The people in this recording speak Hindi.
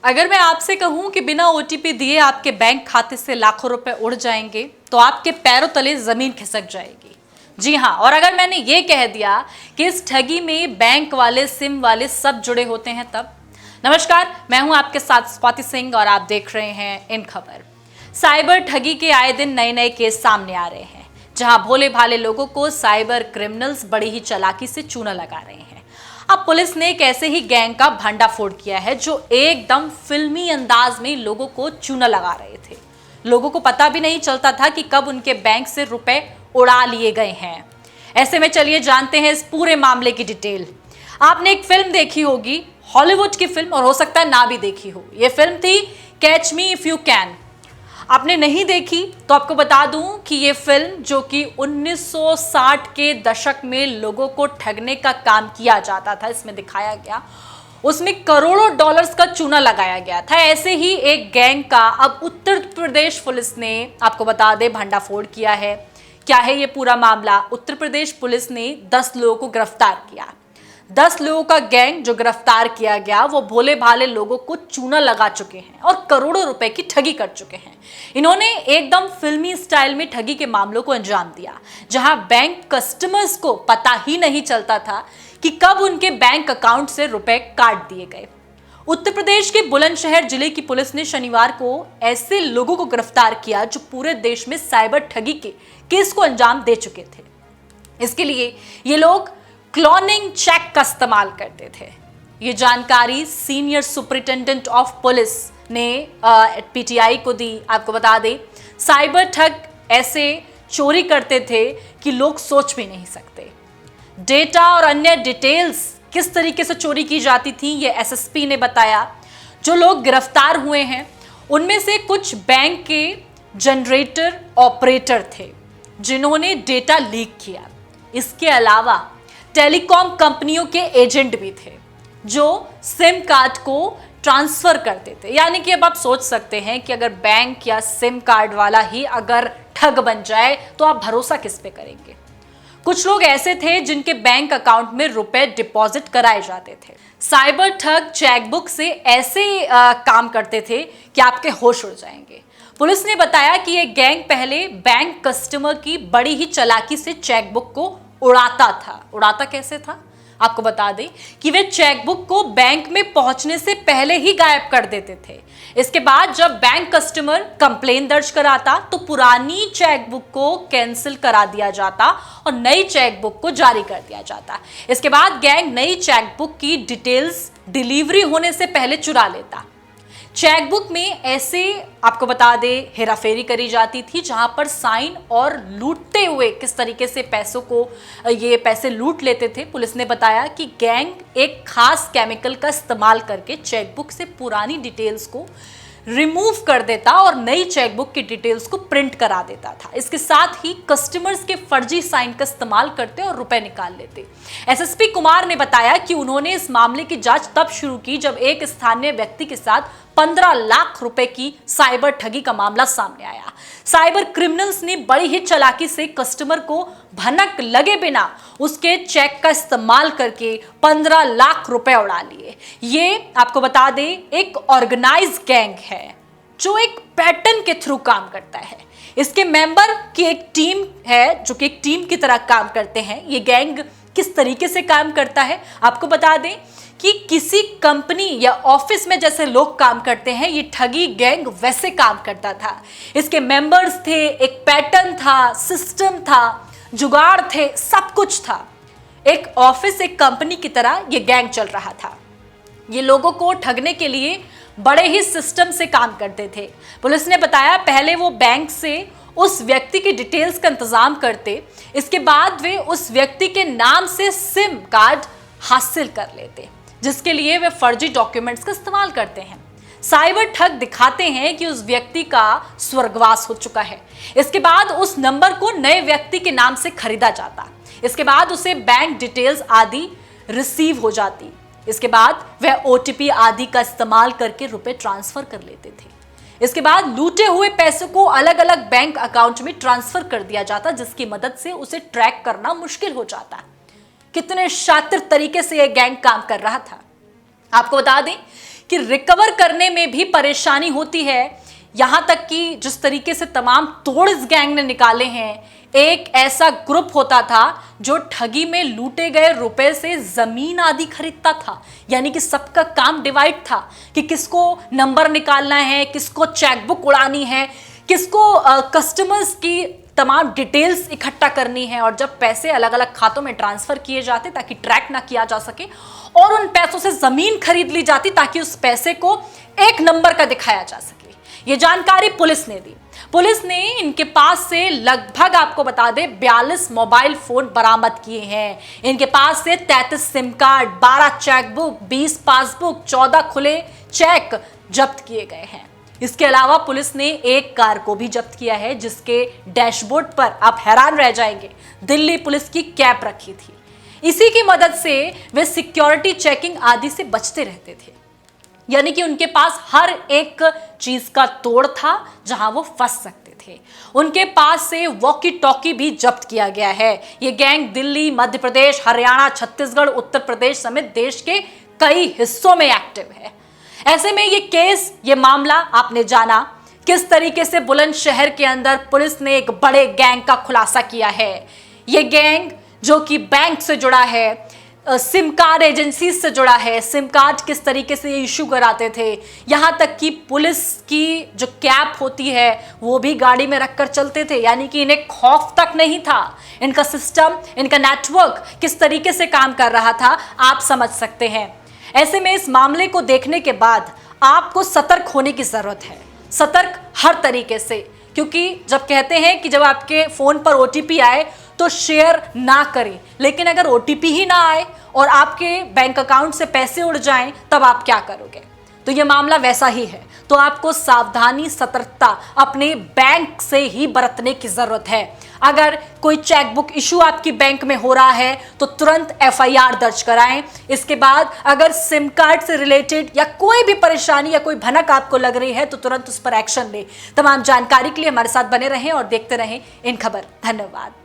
अगर मैं आपसे कहूं कि बिना ओटीपी दिए आपके बैंक खाते से लाखों रुपए उड़ जाएंगे तो आपके पैरों तले जमीन खिसक जाएगी। जी हां, और अगर मैंने ये कह दिया कि इस ठगी में बैंक वाले सिम वाले सब जुड़े होते हैं तब। नमस्कार, मैं हूं आपके साथ स्वाति सिंह और आप देख रहे हैं इन खबर। साइबर ठगी के आए दिन नए नए केस सामने आ रहे हैं, जहां भोले भाले लोगों को साइबर क्रिमिनल्स बड़ी ही चालाकी से चूना लगा रहे हैं। अब पुलिस ने एक ऐसे ही गैंग का भंडाफोड़ किया है जो एकदम फिल्मी अंदाज में लोगों को चूना लगा रहे थे। लोगों को पता भी नहीं चलता था कि कब उनके बैंक से रुपए उड़ा लिए गए हैं। ऐसे में चलिए जानते हैं इस पूरे मामले की डिटेल। आपने एक फिल्म देखी होगी, हॉलीवुड की फिल्म, और हो सकता है ना भी देखी हो। यह फिल्म थी catch me if you can. आपने नहीं देखी तो आपको बता दूं कि ये फिल्म, जो कि 1960 के दशक में लोगों को ठगने का काम किया जाता था, इसमें दिखाया गया, उसमें करोड़ों डॉलर्स का चूना लगाया गया था। ऐसे ही एक गैंग का अब उत्तर प्रदेश पुलिस ने, आपको बता दे, भंडाफोड़ किया है। क्या है ये पूरा मामला? उत्तर प्रदेश पुलिस ने 10 लोगों को गिरफ्तार किया। 10 लोगों का गैंग जो गिरफ्तार किया गया वो भोले भाले लोगों को चूना लगा चुके हैं और करोड़ों रुपए की ठगी कर चुके हैं। इन्होंने एकदम फिल्मी स्टाइल में ठगी के मामलों को अंजाम दिया, जहां बैंक कस्टमर्स को पता ही नहीं चलता था कि कब उनके बैंक अकाउंट से रुपए काट दिए गए। उत्तर प्रदेश के बुलंदशहर जिले की पुलिस ने शनिवार को ऐसे लोगों को गिरफ्तार किया जो पूरे देश में साइबर ठगी के केस को अंजाम दे चुके थे। इसके लिए ये लोग क्लोनिंग चेक का इस्तेमाल करते थे। ये जानकारी सीनियर सुपरिटेंडेंट ऑफ पुलिस ने पीटीआई को दी। आपको बता दें, साइबर ठग ऐसे चोरी करते थे कि लोग सोच भी नहीं सकते। डेटा और अन्य डिटेल्स किस तरीके से चोरी की जाती थी, ये एसएसपी ने बताया। जो लोग गिरफ्तार हुए हैं उनमें से कुछ बैंक के जनरेटर ऑपरेटर थे जिन्होंने डेटा लीक किया। इसके अलावा टेलीकॉम कंपनियों के एजेंट भी थे जो सिम कार्ड को ट्रांसफर करते थे। यानी कि अब आप सोच सकते हैं कि अगर बैंक या सिम कार्ड वाला ही अगर ठग बन जाए तो आप भरोसा किस पे करेंगे। कुछ लोग ऐसे थे जिनके बैंक अकाउंट में रुपए डिपॉजिट कराए जाते थे। साइबर ठग चेकबुक से ऐसे काम करते थे कि आपके होश उड़ जाएंगे। पुलिस ने बताया कि यह गैंग पहले बैंक कस्टमर की बड़ी ही चालाकी से चेकबुक को उड़ाता था। उड़ाता कैसे था? आपको बता दें कि वे चेकबुक को बैंक में पहुंचने से पहले ही गायब कर देते थे। इसके बाद जब बैंक कस्टमर कंप्लेन दर्ज कराता तो पुरानी चेकबुक को कैंसिल करा दिया जाता और नई चेकबुक को जारी कर दिया जाता। इसके बाद गैंग नई चेकबुक की डिटेल्स डिलीवरी होने से पहले चुरा लेता। चेकबुक में ऐसे, आपको बता दे, हेराफेरी करी जाती थी, जहां पर साइन और लूटते हुए किस तरीके से पैसों को ये पैसे लूट लेते थे। पुलिस ने बताया कि गैंग एक खास केमिकल का इस्तेमाल करके चेकबुक से पुरानी डिटेल्स को रिमूव कर देता और नई चेकबुक की डिटेल्स को प्रिंट करा देता था। इसके साथ ही कस्टमर्स के फर्जी साइन का इस्तेमाल करते और रुपए निकाल लेते। एसएसपी कुमार ने बताया कि उन्होंने इस मामले की जांच तब शुरू की जब एक स्थानीय व्यक्ति के साथ 15 लाख रुपए की साइबर ठगी का मामला सामने आया। साइबर क्रिमिनल्स ने बड़ी ही चालाकी से कस्टमर को भनक लगे बिना उसके चेक का इस्तेमाल करके 15 लाख रुपए उड़ा लिए। ये, आपको बता दें, एक ऑर्गेनाइज गैंग है जो एक पैटर्न के थ्रू काम करता है। इसके मेंबर की एक टीम है जो कि एक टीम की तरह काम करते हैं। ये गैंग किस तरीके से काम करता है आपको बता दें कि किसी कंपनी या ऑफिस में जैसे लोग काम करते हैं, ये ठगी गैंग वैसे काम करता था। इसके मेंबर्स थे, एक पैटर्न था, सिस्टम था, जुगाड़ थे, सब कुछ था। एक ऑफिस, एक कंपनी की तरह ये गैंग चल रहा था। ये लोगों को ठगने के लिए बड़े ही सिस्टम से काम करते थे। पुलिस ने बताया पहले वो बैंक से उस व्यक्ति की डिटेल्स का इंतजाम करते, इसके बाद वे उस व्यक्ति के नाम से सिम कार्ड हासिल कर लेते, जिसके लिए वे फर्जी डॉक्यूमेंट्स का इस्तेमाल करते हैं। साइबर ठग दिखाते हैं कि उस व्यक्ति का स्वर्गवास हो चुका है। इसके बाद उस नंबर को नए व्यक्ति के नाम से खरीदा जाता। इसके बाद उसे बैंक डिटेल्स आदि रिसीव हो जाती। इसके बाद वह ओटीपी आदि का इस्तेमाल करके रुपए ट्रांसफर कर लेते थे। इसके बाद लूटे हुए पैसों को अलग अलग बैंक अकाउंट में ट्रांसफर कर दिया जाता, जिसकी मदद से उसे ट्रैक करना मुश्किल हो जाता। कितने शातिर तरीके से यह गैंग काम कर रहा था। आपको बता दें कि रिकवर करने में भी परेशानी होती है। यहां तक कि जिस तरीके से तमाम तोड़ इस गैंग ने निकाले हैं, एक ऐसा ग्रुप होता था जो ठगी में लूटे गए रुपए से जमीन आदि खरीदता था। यानी कि सबका काम डिवाइड था कि किसको नंबर निकालना है, किसको चेकबुक उड़ानी है, किसको कस्टमर्स की तमाम डिटेल्स इकट्ठा करनी है, और जब पैसे अलग अलग खातों में ट्रांसफर किए जाते ताकि ट्रैक ना किया जा सके, और उन पैसों से जमीन खरीद ली जाती ताकि उस पैसे को एक नंबर का दिखाया जा सके। ये जानकारी पुलिस ने दी। पुलिस ने इनके पास से लगभग, आपको बता दें, 42 मोबाइल फोन बरामद किए हैं। इनके पास से 33 सिम कार्ड, 12 चेकबुक, 20 पासबुक, 14 खुले चेक जब्त किए गए हैं। इसके अलावा पुलिस ने एक कार को भी जब्त किया है जिसके डैशबोर्ड पर, आप हैरान रह जाएंगे, दिल्ली पुलिस की कैप रखी थी। इसी की मदद से वे सिक्योरिटी चेकिंग आदि से बचते रहते थे। यानी कि उनके पास हर एक चीज का तोड़ था जहां वो फंस सकते थे। उनके पास से वॉकी टॉकी भी जब्त किया गया है। ये गैंग दिल्ली, मध्य प्रदेश, हरियाणा, छत्तीसगढ़, उत्तर प्रदेश समेत देश के कई हिस्सों में एक्टिव है। ऐसे में ये केस, ये मामला आपने जाना किस तरीके से बुलंदशहर के अंदर पुलिस ने एक बड़े गैंग का खुलासा किया है। ये गैंग जो कि बैंक से जुड़ा है, सिम कार्ड एजेंसी से जुड़ा है, सिम कार्ड किस तरीके से ये इशू कराते थे, यहां तक कि पुलिस की जो कैप होती है वो भी गाड़ी में रखकर चलते थे। यानी कि इन्हें खौफ तक नहीं था। इनका सिस्टम, इनका नेटवर्क किस तरीके से काम कर रहा था आप समझ सकते हैं। ऐसे में इस मामले को देखने के बाद आपको सतर्क होने की जरूरत है, सतर्क हर तरीके से, क्योंकि जब कहते हैं कि जब आपके फोन पर ओटीपी आए तो शेयर ना करें, लेकिन अगर ओटीपी ही ना आए और आपके बैंक अकाउंट से पैसे उड़ जाएं तब आप क्या करोगे? तो ये मामला वैसा ही है। तो आपको सावधानी, सतर्कता अपने बैंक से ही बरतने की जरूरत है। अगर कोई चेकबुक इशू आपकी बैंक में हो रहा है तो तुरंत एफआईआर दर्ज कराएं। इसके बाद अगर सिम कार्ड से रिलेटेड या कोई भी परेशानी या कोई भनक आपको लग रही है तो तुरंत उस पर एक्शन लें। तमाम जानकारी के लिए हमारे साथ बने रहें और देखते रहें इन खबर। धन्यवाद।